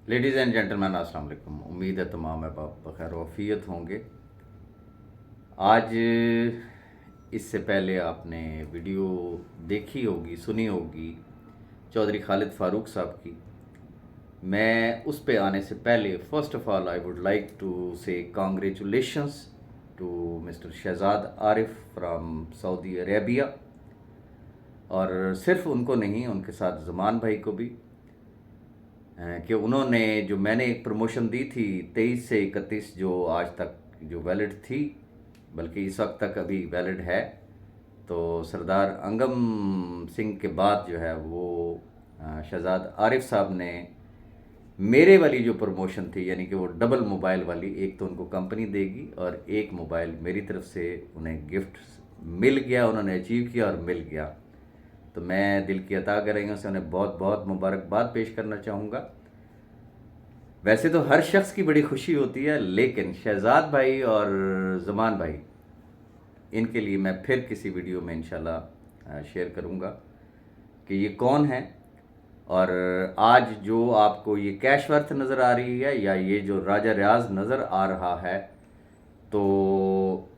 Ladies and gentleman अस्सलाम वालेकुम। उम्मीद है तमाम अहबाब बखैर वफ़ियत होंगे। आज इससे पहले आपने वीडियो देखी होगी, सुनी होगी चौधरी खालिद फ़ारूक साहब की। मैं उस पे आने से पहले first of all I would like to say congratulations to mister Shahzad Arif from Saudi Arabia, और सिर्फ उनको नहीं, उनके साथ ज़मान भाई को भी, कि उन्होंने जो मैंने एक प्रमोशन दी थी 23 से 31 जो आज तक जो वैलिड थी, बल्कि इस वक्त तक अभी वैलिड है, तो सरदार अंगम सिंह के बाद जो है वो शहजाद आरिफ साहब ने मेरे वाली जो प्रमोशन थी, यानी कि वो डबल मोबाइल वाली, एक तो उनको कंपनी देगी और एक मोबाइल मेरी तरफ से उन्हें गिफ्ट मिल गया, उन्होंने अचीव किया और मिल गया। तो मैं दिल की अता गहराइयों से उन्हें बहुत बहुत मुबारकबाद पेश करना चाहूँगा। वैसे तो हर शख्स की बड़ी खुशी होती है, लेकिन शहजाद भाई और ज़मान भाई, इनके लिए मैं फिर किसी वीडियो में इंशाल्लाह शेयर करूँगा कि ये कौन है। और आज जो आपको ये कैश वर्थ नज़र आ रही है या ये जो राजा रियाज नज़र आ रहा है, तो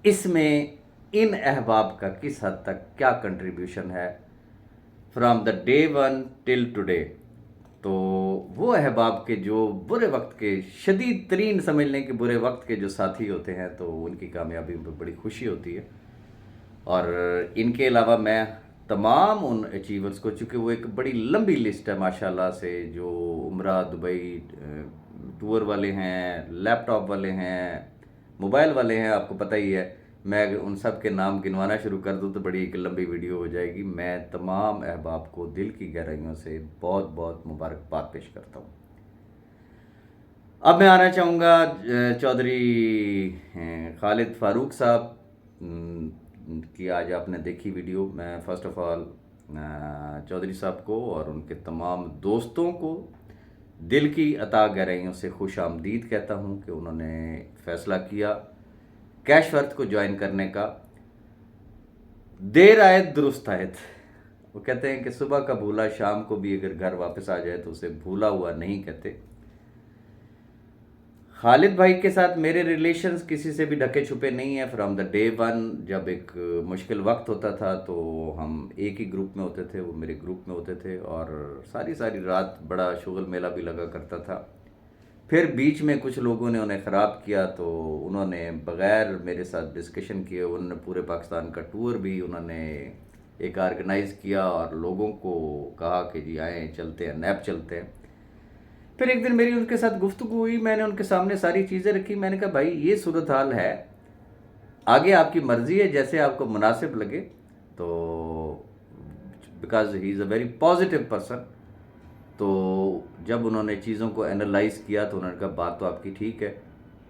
इसमें इन अहबाब का किस हद तक क्या कंट्रीब्यूशन है from the day one till today. तो वो अहबाब के जो बुरे वक्त के शदीद तरीन, समझ लें कि बुरे वक्त के जो साथी होते हैं, तो उनकी कामयाबी में बड़ी खुशी होती है। और इनके अलावा मैं तमाम उन अचीवर्स को, चूँकि वो एक बड़ी लंबी लिस्ट है माशाल्लाह से, जो उम्रा, दुबई टूर वाले हैं, लैपटॉप वाले हैं, मोबाइल वाले हैं, आपको पता ही है। मैं अगर उन सब के नाम गिनवाना शुरू कर दूँ तो बड़ी एक लंबी वीडियो हो जाएगी। मैं तमाम अहबाब को दिल की गहराइयों से बहुत बहुत मुबारकबाद पेश करता हूँ। अब मैं आना चाहूँगा चौधरी खालिद फ़ारूक साहब की आज आपने देखी वीडियो। मैं फ़र्स्ट ऑफ़ ऑल चौधरी साहब को और उनके तमाम दोस्तों को दिल की अता गहराइयों से खुश आमदीद कहता हूँ कि उन्होंने फ़ैसला किया कैश वर्थ को ज्वाइन करने का। देर आए दुरुस्त आयत, वो कहते हैं कि सुबह का भूला शाम को भी अगर घर वापस आ जाए तो उसे भूला हुआ नहीं कहते। खालिद भाई के साथ मेरे रिलेशंस किसी से भी ढके छुपे नहीं है। फ्रॉम द डे वन, जब एक मुश्किल वक्त होता था तो हम एक ही ग्रुप में होते थे, वो मेरे ग्रुप में होते थे, और सारी सारी रात बड़ा शुगल मेला भी लगा करता था। फिर बीच में कुछ लोगों ने उन्हें ख़राब किया, तो उन्होंने बग़ैर मेरे साथ डिस्कशन किए उन्होंने पूरे पाकिस्तान का टूर भी उन्होंने एक ऑर्गेनाइज़ किया और लोगों को कहा कि जी आएँ, चलते हैं, नैप चलते हैं। फिर एक दिन मेरी उनके साथ गुफ्तगू हुई, मैंने उनके सामने सारी चीज़ें रखी। मैंने कहा भाई ये सूरत हाल है, आगे आपकी मर्ज़ी है, जैसे आपको मुनासिब लगे। तो because he is a very positive person, तो जब उन्होंने चीज़ों को एनालाइज़ किया तो उन्होंने कहा बात तो आपकी ठीक है,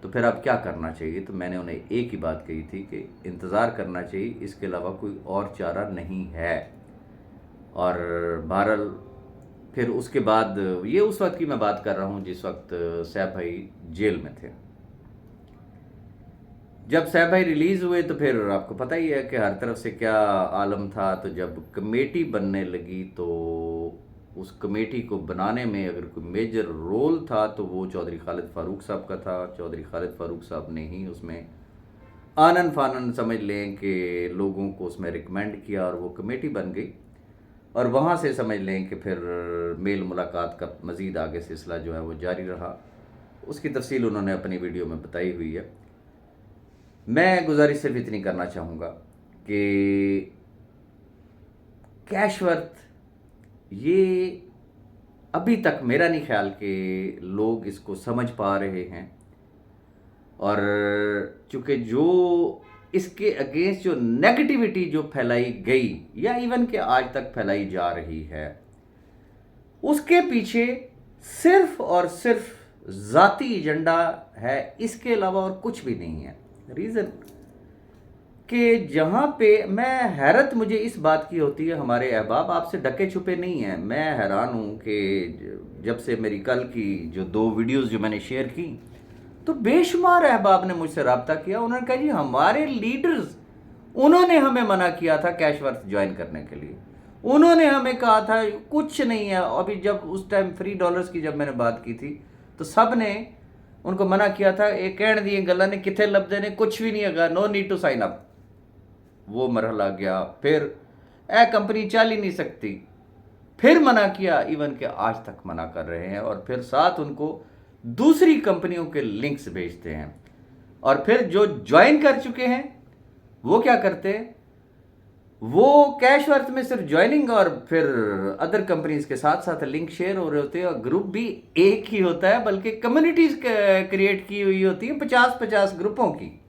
तो फिर अब क्या करना चाहिए। तो मैंने उन्हें एक ही बात कही थी कि इंतज़ार करना चाहिए, इसके अलावा कोई और चारा नहीं है। और बहरहाल फिर उसके बाद, ये उस वक्त की मैं बात कर रहा हूँ जिस वक्त सैफ भाई जेल में थे। जब सैफ भाई रिलीज़ हुए तो फिर आपको पता ही है कि हर तरफ से क्या आलम था। तो जब कमेटी बनने लगी तो उस कमेटी को बनाने में अगर कोई मेजर रोल था तो वो चौधरी खालिद फ़ारूक साहब का था। चौधरी खालिद फ़ारूक साहब ने ही उसमें आनन फानन, समझ लें कि लोगों को उसमें रिकमेंड किया और वो कमेटी बन गई। और वहाँ से समझ लें कि फिर मेल मुलाकात का मज़ीद आगे सिलसिला जो है वो जारी रहा। उसकी तफसील उन्होंने अपनी वीडियो में बताई हुई है। मैं गुजारिश सिर्फ इतनी करना चाहूँगा कि कैश वर्थ, ये अभी तक मेरा नहीं ख्याल कि लोग इसको समझ पा रहे हैं। और चूँकि जो इसके अगेंस्ट जो नेगेटिविटी जो फैलाई गई या इवन के आज तक फैलाई जा रही है, उसके पीछे सिर्फ और सिर्फ ज़ाती एजेंडा है, इसके अलावा और कुछ भी नहीं है। रीज़न कि जहाँ पे मैं हैरत मुझे इस बात की होती है, हमारे अहबाब आपसे ढके छुपे नहीं हैं। मैं हैरान हूँ कि जब से मेरी कल की जो 2 वीडियोज़ जो मैंने शेयर की, तो बेशुमार अहबाब ने मुझसे रब्ता किया। उन्होंने कहा जी हमारे लीडर्स, उन्होंने हमें मना किया था कैश वर्थ ज्वाइन करने के लिए। उन्होंने हमें कहा था कुछ नहीं है। अभी जब उस टाइम फ्री डॉलर्स की जब मैंने बात की थी तो सब ने उनको मना किया था, एक कहण दी गल्लां ने किथे लभदे ने, कुछ भी नहीं है, no need to sign up. वो मरहला गया, फिर ए कंपनी चल ही नहीं सकती, फिर मना किया, इवन के आज तक मना कर रहे हैं, और फिर साथ उनको दूसरी कंपनियों के लिंक्स भेजते हैं। और फिर जो ज्वाइन कर चुके हैं वो क्या करते हैं, वो कैश वर्थ में सिर्फ ज्वाइनिंग और फिर अदर कंपनीज के साथ साथ लिंक शेयर हो रहे होते हैं, और ग्रुप भी एक ही होता है, बल्कि कम्युनिटीज क्रिएट की हुई होती हैं 50-50 ग्रुपों की।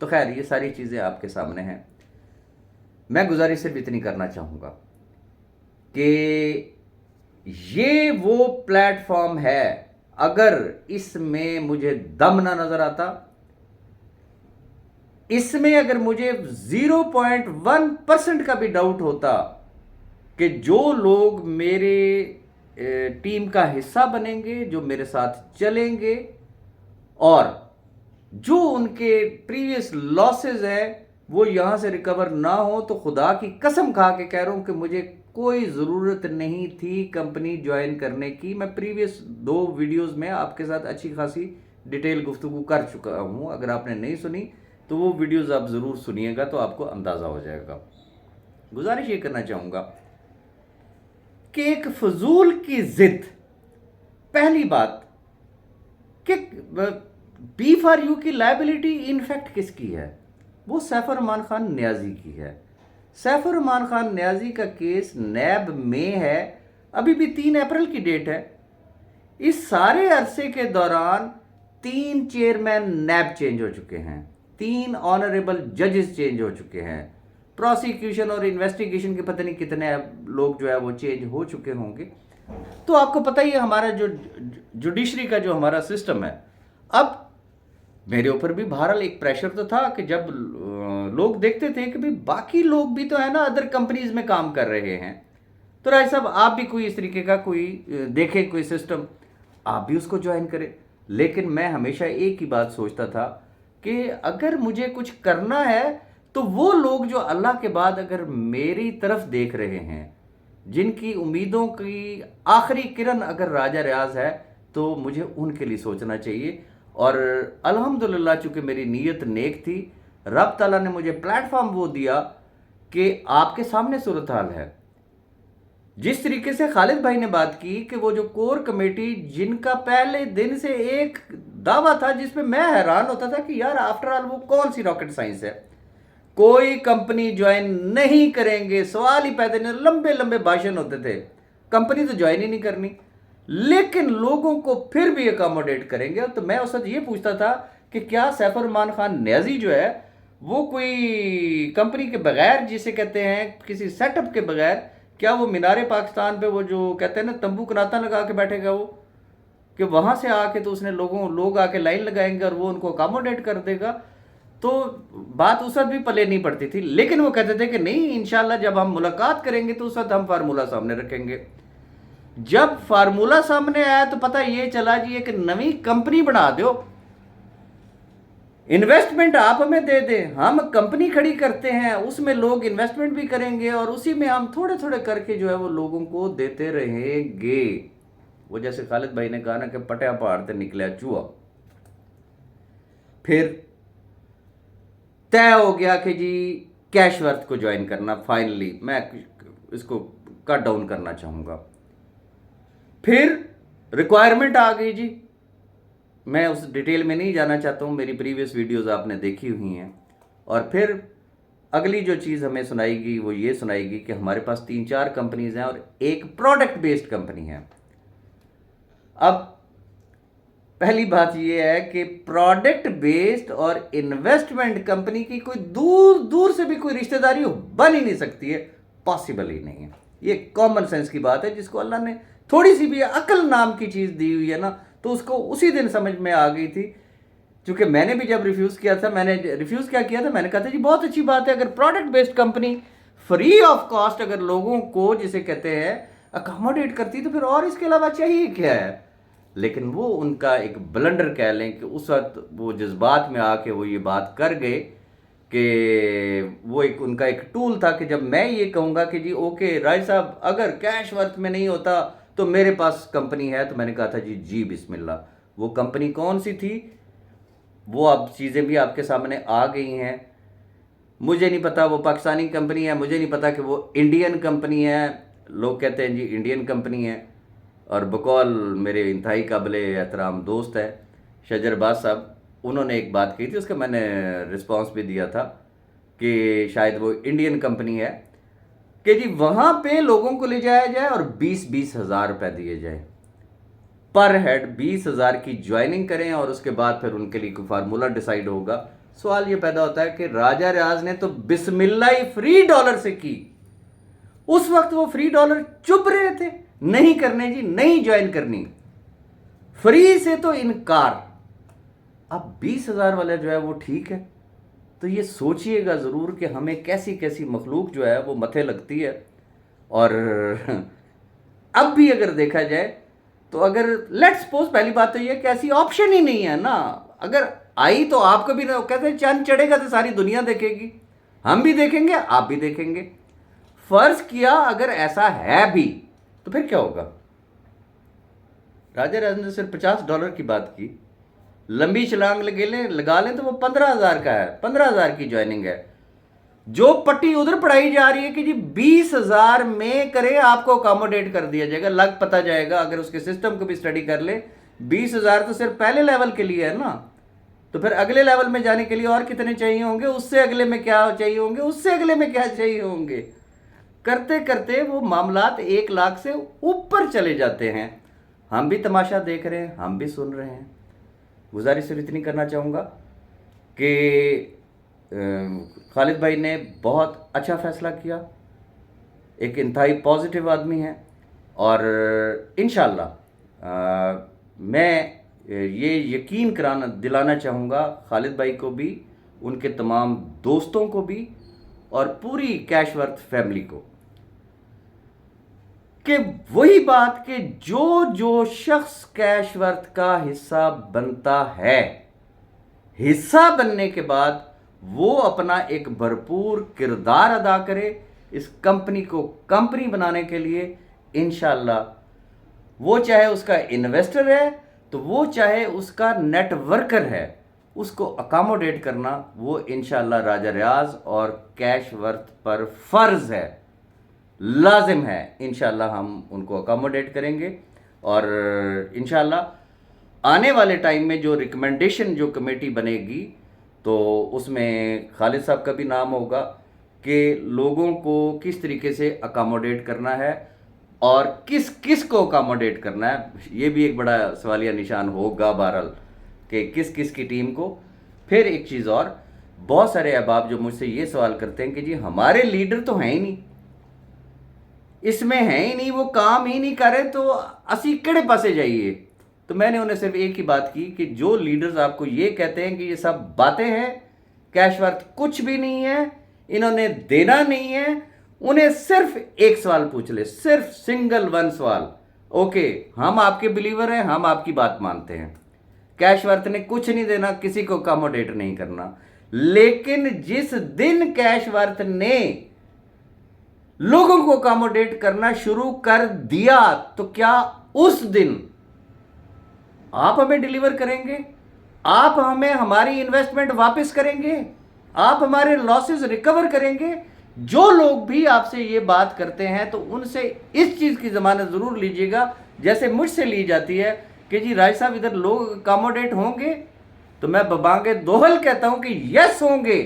तो खैर ये सारी चीज़ें आपके सामने हैं। मैं गुजारिश सिर्फ इतनी करना चाहूँगा कि ये वो प्लेटफॉर्म है, अगर इसमें मुझे दम ना नज़र आता, इसमें अगर मुझे 0.1% का भी डाउट होता कि जो लोग मेरे टीम का हिस्सा बनेंगे, जो मेरे साथ चलेंगे, और जो उनके प्रीवियस लॉसेज हैं वो यहाँ से रिकवर ना हो, तो खुदा की कसम खा के कह रहा हूँ कि मुझे कोई ज़रूरत नहीं थी कंपनी ज्वाइन करने की। मैं प्रीवियस 2 वीडियोज़ में आपके साथ अच्छी खासी डिटेल गुफ्तगू कर चुका हूँ। अगर आपने नहीं सुनी तो वो वीडियोज़ आप ज़रूर सुनिएगा, तो आपको अंदाज़ा हो जाएगा। गुजारिश ये करना चाहूँगा कि एक फजूल की ज़िद, पहली बात कि B4U की लायबिलिटी इनफैक्ट किसकी है, वो सैफ रहमान खान न्याजी की है। सैफ रहमान खान न्याजी का केस नैब में है, अभी भी 3 अप्रैल की डेट है। इस सारे अरसे के दौरान 3 चेयरमैन नैब चेंज हो चुके हैं, 3 ऑनरेबल जजेस चेंज हो चुके हैं, प्रोसिक्यूशन और इन्वेस्टिगेशन के पता नहीं कितने लोग जो है वो चेंज हो चुके होंगे। तो आपको पता ही है हमारा जो जुडिशरी का जो हमारा सिस्टम है। अब मेरे ऊपर भी बहरहाल एक प्रेशर तो था कि जब लोग देखते थे कि भाई बाकी लोग भी तो है ना अदर कंपनीज में काम कर रहे हैं, तो राय साहब आप भी कोई इस तरीके का कोई देखें कोई सिस्टम, आप भी उसको ज्वाइन करें। लेकिन मैं हमेशा एक ही बात सोचता था कि अगर मुझे कुछ करना है तो वो लोग जो अल्लाह के बाद अगर मेरी तरफ देख रहे हैं, जिनकी उम्मीदों की आखिरी किरण अगर राजा रियाज है, तो मुझे उनके लिए सोचना चाहिए। और अल्हम्दुलिल्लाह चूँकि मेरी नीयत नेक थी, रब ताला ने मुझे प्लेटफॉर्म वो दिया कि आपके सामने सूरत हाल है। जिस तरीके से खालिद भाई ने बात की कि वो जो कोर कमेटी, जिनका पहले दिन से एक दावा था जिसमें मैं हैरान होता था कि यार आफ्टर ऑल वो कौन सी रॉकेट साइंस है, कोई कंपनी ज्वाइन नहीं करेंगे, सवाल ही पैदा नहीं, लंबे लंबे भाषण होते थे, कंपनी तो ज्वाइन ही नहीं करनी, लेकिन लोगों को फिर भी अकोमोडेट करेंगे। तो मैं उस वक्त ये पूछता था कि क्या सैफ रहमान खान न्याजी जो है वो कोई कंपनी के बगैर, जिसे कहते हैं किसी सेटअप के बगैर, क्या वो मीनारे पाकिस्तान पे वो जो कहते हैं ना तंबू कनाता लगा के बैठेगा, वो कि वहाँ से आके तो उसने लोग आके लाइन लगाएंगे और वो उनको अकोमोडेट कर देगा। तो बात उस वक्त भी पले नहीं पड़ती थी, लेकिन वो कहते थे कि नहीं इंशाल्लाह जब हम मुलाकात करेंगे तो उस वक्त हम फार्मूला सामने रखेंगे। जब फार्मूला सामने आया तो पता ये चला जी एक नई कंपनी बना दो, इन्वेस्टमेंट आप हमें दे दें, हम कंपनी खड़ी करते हैं, उसमें लोग इन्वेस्टमेंट भी करेंगे और उसी में हम थोड़े थोड़े करके जो है वो लोगों को देते रहेंगे। वो जैसे खालिद भाई ने कहा ना कि पटिया पहाड़ से निकला चूहा। फिर तय हो गया कि जी कैशवर्थ को ज्वाइन करना, फाइनली मैं इसको कट डाउन करना चाहूँगा। फिर रिक्वायरमेंट आ गई जी, मैं उस डिटेल में नहीं जाना चाहता हूँ, मेरी प्रीवियस वीडियोस आपने देखी हुई हैं। और फिर अगली जो चीज़ हमें सुनाएगी वो ये सुनाएगी कि हमारे पास 3-4 कंपनीज हैं और एक प्रोडक्ट बेस्ड कंपनी है। अब पहली बात ये है कि प्रोडक्ट बेस्ड और इन्वेस्टमेंट कंपनी की कोई दूर दूर से भी कोई रिश्तेदारी बन ही नहीं सकती है, पॉसिबल ही नहीं है। ये कॉमन सेंस की बात है, जिसको अल्लाह ने थोड़ी सी भी अकल नाम की चीज़ दी हुई है ना, तो उसको उसी दिन समझ में आ गई थी। क्योंकि मैंने भी जब रिफ्यूज़ किया था, मैंने रिफ्यूज़ क्या किया था, मैंने कहा था जी बहुत अच्छी बात है, अगर product based company free of cost अगर लोगों को जिसे कहते हैं अकोमोडेट करती तो फिर और इसके अलावा चाहिए क्या है। लेकिन वो उनका एक ब्लंडर कह लें कि उस वक्त वो जज्बात में आके वो ये बात कर गए کہ وہ ایک ان کا ایک ٹول تھا کہ جب میں یہ کہوں گا کہ جی اوکے راج صاحب اگر کیش ورتھ میں نہیں ہوتا تو میرے پاس کمپنی ہے، تو میں نے کہا تھا جی بسم اللہ۔ وہ کمپنی کون سی تھی وہ اب چیزیں بھی آپ کے سامنے آ گئی ہیں۔ مجھے نہیں پتا وہ پاکستانی کمپنی ہے، مجھے نہیں پتا کہ وہ انڈین کمپنی ہے۔ لوگ کہتے ہیں جی انڈین کمپنی ہے، اور بقول میرے انتہائی قابل احترام دوست ہے شجر باز صاحب، انہوں نے ایک بات کی تھی، اس کا میں نے رسپانس بھی دیا تھا کہ شاید وہ انڈین کمپنی ہے، کہ جی وہاں پہ لوگوں کو لے جایا جائے اور 20 ہزار روپے دیے جائیں پر ہیڈ، 20,000 کی جوائننگ کریں، اور اس کے بعد پھر ان کے لیے کوئی فارمولہ ڈیسائیڈ ہوگا۔ سوال یہ پیدا ہوتا ہے کہ راجہ ریاض نے تو بسم اللہ ہی فری ڈالر سے کی، اس وقت وہ فری ڈالر چپ رہے تھے، نہیں کرنے جی، نہیں جوائن کرنی، فری سے تو انکار۔ اب 20,000 والا جو ہے وہ ٹھیک ہے، تو یہ سوچئے گا ضرور کہ ہمیں کیسی کیسی مخلوق جو ہے وہ متھے لگتی ہے۔ اور اب بھی اگر دیکھا جائے تو اگر لیٹ سپوز، پہلی بات تو یہ کہ ایسی آپشن ہی نہیں ہے نا، اگر آئی تو آپ کو بھی کہتے ہیں چاند چڑھے گا تو ساری دنیا دیکھے گی، ہم بھی دیکھیں گے آپ بھی دیکھیں گے۔ فرض کیا اگر ایسا ہے بھی تو پھر کیا ہوگا؟ راجہ ریاض نے صرف $50 کی بات کی، لمبی چھلانگ لگا لیں تو وہ 15,000 کا ہے، 15,000 کی جوائننگ ہے۔ جو پٹی ادھر پڑھائی جا رہی ہے کہ جی 20,000 میں کرے آپ کو اکاموڈیٹ کر دیا جائے گا، لگ پتہ جائے گا، اگر اس کے سسٹم کو بھی اسٹڈی کر لیں 20,000 تو صرف پہلے لیول کے لیے ہے نا، تو پھر اگلے لیول میں جانے کے لیے اور کتنے چاہیے ہوں گے، اس سے اگلے میں کیا چاہیے ہوں گے، اس سے اگلے میں کیا چاہیے ہوں گے، کرتے کرتے وہ معاملات 1 لاکھ سے اوپر چلے جاتے ہیں۔ ہم بھی تماشا دیکھ رہے ہیں، ہم بھی سن رہے ہیں۔ گزارش صرف اتنی کرنا چاہوں گا کہ خالد بھائی نے بہت اچھا فیصلہ کیا، ایک انتہائی پازیٹیو آدمی ہے، اور انشاءاللہ میں یہ یقین دلانا چاہوں گا خالد بھائی کو بھی، ان کے تمام دوستوں کو بھی، اور پوری کیش ورتھ فیملی کو، کہ وہی بات کہ جو شخص کیش ورتھ کا حصہ بنتا ہے، حصہ بننے کے بعد وہ اپنا ایک بھرپور کردار ادا کرے اس کمپنی کو کمپنی بنانے کے لیے، انشاءاللہ وہ چاہے اس کا انویسٹر ہے تو وہ چاہے اس کا نیٹ ورکر ہے، اس کو اکاموڈیٹ کرنا وہ انشاءاللہ راجہ ریاض اور کیش ورتھ پر فرض ہے، لازم ہے۔ انشاءاللہ ہم ان کو اکاموڈیٹ کریں گے، اور انشاءاللہ آنے والے ٹائم میں جو ریکمنڈیشن جو کمیٹی بنے گی تو اس میں خالد صاحب کا بھی نام ہوگا کہ لوگوں کو کس طریقے سے اکاموڈیٹ کرنا ہے اور کس کس کو اکاموڈیٹ کرنا ہے۔ یہ بھی ایک بڑا سوالیہ نشان ہوگا بہرحال کہ کس کس کی ٹیم کو۔ پھر ایک چیز اور، بہت سارے احباب جو مجھ سے یہ سوال کرتے ہیں کہ جی ہمارے لیڈر تو ہیں ہی نہیں، اس میں ہیں ہی نہیں، وہ کام ہی نہیں کر رہے، تو اسی کہڑے پاسے جائیے؟ تو میں نے انہیں صرف ایک ہی بات کی کہ جو لیڈرز آپ کو یہ کہتے ہیں کہ یہ سب باتیں ہیں، کیش ورتھ کچھ بھی نہیں ہے، انہوں نے دینا نہیں ہے، انہیں صرف ایک سوال پوچھ لے، صرف سنگل ون سوال، اوکے ہم آپ کے بلیور ہیں، ہم آپ کی بات مانتے ہیں، کیش ورتھ نے کچھ نہیں دینا، کسی کو اکاموڈیٹ نہیں کرنا، لیکن جس دن کیش ورتھ نے لوگوں کو اکاموڈیٹ کرنا شروع کر دیا تو کیا اس دن آپ ہمیں ڈیلیور کریں گے؟ آپ ہمیں ہماری انویسٹمنٹ واپس کریں گے؟ آپ ہمارے لاسز ریکور کریں گے؟ جو لوگ بھی آپ سے یہ بات کرتے ہیں تو ان سے اس چیز کی ضمانت ضرور لیجئے گا، جیسے مجھ سے لی جاتی ہے کہ جی راج صاحب ادھر لوگ اکاموڈیٹ ہوں گے، تو میں ببانگ دوہل کہتا ہوں کہ یس ہوں گے،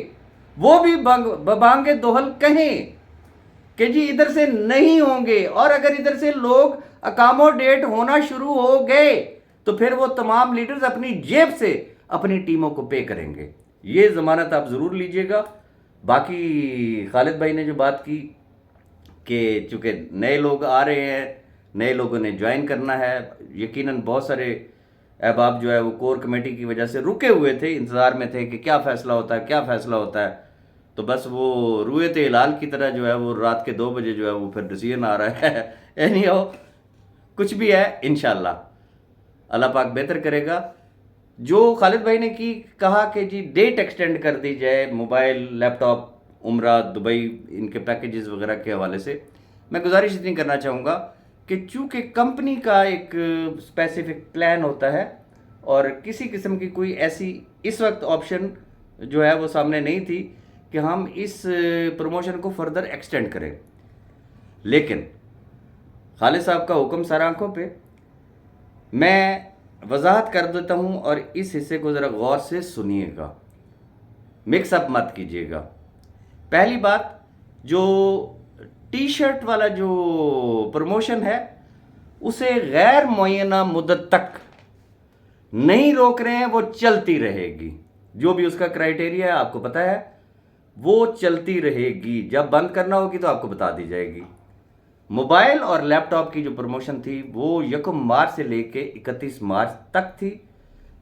وہ بھی ببانگ دوہل کہیں کہ جی ادھر سے نہیں ہوں گے، اور اگر ادھر سے لوگ اکاموڈیٹ ہونا شروع ہو گئے تو پھر وہ تمام لیڈرز اپنی جیب سے اپنی ٹیموں کو پے کریں گے۔ یہ ضمانت آپ ضرور لیجئے گا۔ باقی خالد بھائی نے جو بات کی کہ چونکہ نئے لوگ آ رہے ہیں، نئے لوگوں نے جوائن کرنا ہے، یقیناً بہت سارے احباب جو ہے وہ کور کمیٹی کی وجہ سے رکے ہوئے تھے، انتظار میں تھے کہ کیا فیصلہ ہوتا ہے، کیا فیصلہ ہوتا ہے، تو بس وہ رویت ہلال کی طرح جو ہے وہ رات کے 2 بجے جو ہے وہ پھر ڈیسیژن آ رہا ہے۔ اینی ہاؤ کچھ بھی ہے، انشاءاللہ اللہ پاک بہتر کرے گا۔ جو خالد بھائی نے کہا کہ جی ڈیٹ ایکسٹینڈ کر دی جائے موبائل، لیپ ٹاپ، عمرہ، دبئی، ان کے پیکیجز وغیرہ کے حوالے سے، میں گزارش اتنی کرنا چاہوں گا کہ چونکہ کمپنی کا ایک اسپیسیفک پلان ہوتا ہے اور کسی قسم کی کوئی ایسی اس وقت آپشن جو ہے وہ سامنے نہیں تھی کہ ہم اس پروموشن کو فردر ایکسٹینڈ کریں، لیکن خالد صاحب کا حکم سر آنکھوں پہ، میں وضاحت کر دیتا ہوں اور اس حصے کو ذرا غور سے سنیے گا، مکس اپ مت کیجیے گا۔ پہلی بات، جو ٹی شرٹ والا جو پروموشن ہے اسے غیر معینہ مدت تک نہیں روک رہے ہیں، وہ چلتی رہے گی، جو بھی اس کا کرائیٹیریا ہے آپ کو پتہ ہے، وہ چلتی رہے گی، جب بند کرنا ہوگی تو آپ کو بتا دی جائے گی۔ موبائل اور لیپ ٹاپ کی جو پروموشن تھی وہ 1 مارچ سے لے کے 31 مارچ تک تھی،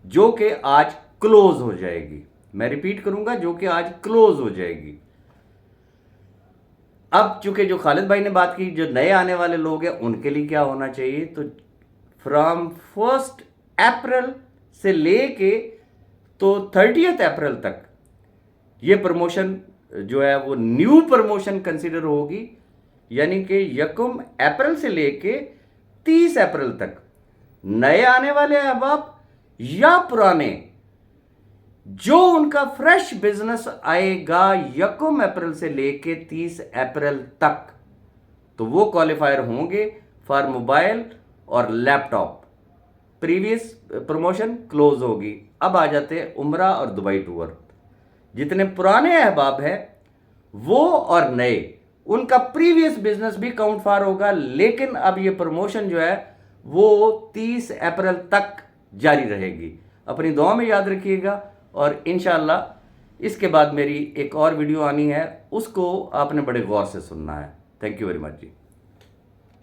جو کہ آج کلوز ہو جائے گی۔ میں ریپیٹ کروں گا، جو کہ آج کلوز ہو جائے گی۔ اب چونکہ جو خالد بھائی نے بات کی، جو نئے آنے والے لوگ ہیں ان کے لیے کیا ہونا چاہیے، تو فرام 1 اپریل سے لے کے تو 30 اپریل تک یہ پروموشن جو ہے وہ نیو پروموشن کنسیڈر ہوگی، یعنی کہ 1 اپریل سے لے کے 30 اپریل تک نئے آنے والے احباب یا پرانے، جو ان کا فریش بزنس آئے گا 1 اپریل سے لے کے 30 اپریل تک، تو وہ کوالیفائر ہوں گے فار موبائل اور لیپ ٹاپ۔ پریویس پروموشن کلوز ہوگی۔ اب آ جاتے ہیں عمرہ اور دبئی ٹور۔ جتنے پرانے احباب ہیں وہ اور نئے، ان کا پریویس بزنس بھی کاؤنٹ فار ہوگا، لیکن اب یہ پروموشن جو ہے وہ 30 اپریل تک جاری رہے گی۔ اپنی دعا میں یاد رکھیے گا، اور انشاءاللہ اس کے بعد میری ایک اور ویڈیو آنی ہے، اس کو آپ نے بڑے غور سے سننا ہے۔ Thank you very much G.